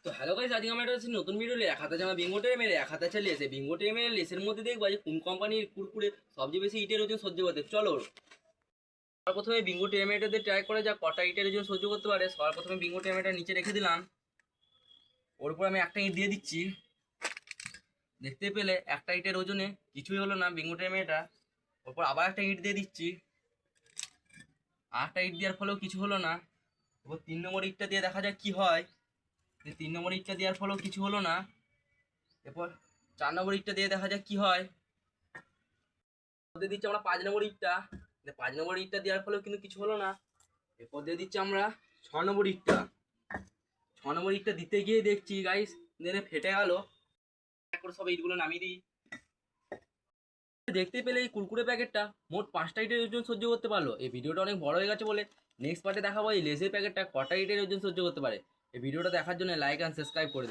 তো hello guys, আজকে আমরা একটা নতুন ভিডিও নিয়ে এক হাতে জামা বিঙ্গো টেরে মেরে এক হাতে আছে লেসে বিঙ্গো টেরে মেরে লেসের মধ্যে দেখবা যে কোন কোম্পানির কুরকুরে সবচেয়ে বেশি ইটের ওজন সহ্য করতে। চলো সবার প্রথমে বিঙ্গো টেরে মেরেটাতে ট্রাই করা যাক কটা ইটের ওজন সহ্য করতে পারে। সবার প্রথমে বিঙ্গো টেরে মেরেটা নিচে রেখে দিলাম, ওর উপর আমি একটা ইট দিয়ে দিচ্ছি। দেখতে পেলে একটা ইটের ওজনে কিছুই হলো না বিঙ্গো টেরে মেরেটা। ওরপর আবার একটা ইট দিয়ে দিচ্ছি, আর একটা ইট দেওয়ার ফলেও কিছু হলো না। এবার 3 নম্বর ইটটা দিয়ে দেখা যাক কি হয়। 3 নম্বর ইটটা দেওয়ার ফলেও কিছু হলো না। এরপর 4 নম্বর ইটটা দিয়ে দেখা যাক কি হয়। দিয়ে দিচ্ছি আমরা 5 নম্বর ইটটা। 5 নম্বর ইটটা দেওয়ার ফলেও কিন্তু কিছু হলো না। এরপর দিয়ে দিচ্ছি আমরা 6 নম্বর ইটটা। 6 নম্বর ইটটা দিতে গিয়ে দেখছি গাইস দেনে ফেটে গেল। করে সব ইটগুলো নামিয়ে দিই। দেখতে পেলে এই কুরকুরে প্যাকেটটা মোট 5টা ইটের ওজন সহ্য করতে পারলো। এই ভিডিওটা অনেক বড় হয়ে গেছে বলে নেক্সট পার্টে দেখাবো এই লেসের প্যাকেটটা কটা ইটের ওজন সহ্য করতে পারে। এই ভিডিওটা দেখার জন্য লাইক অ্যান্ড সাবস্ক্রাইব করে দেবেন।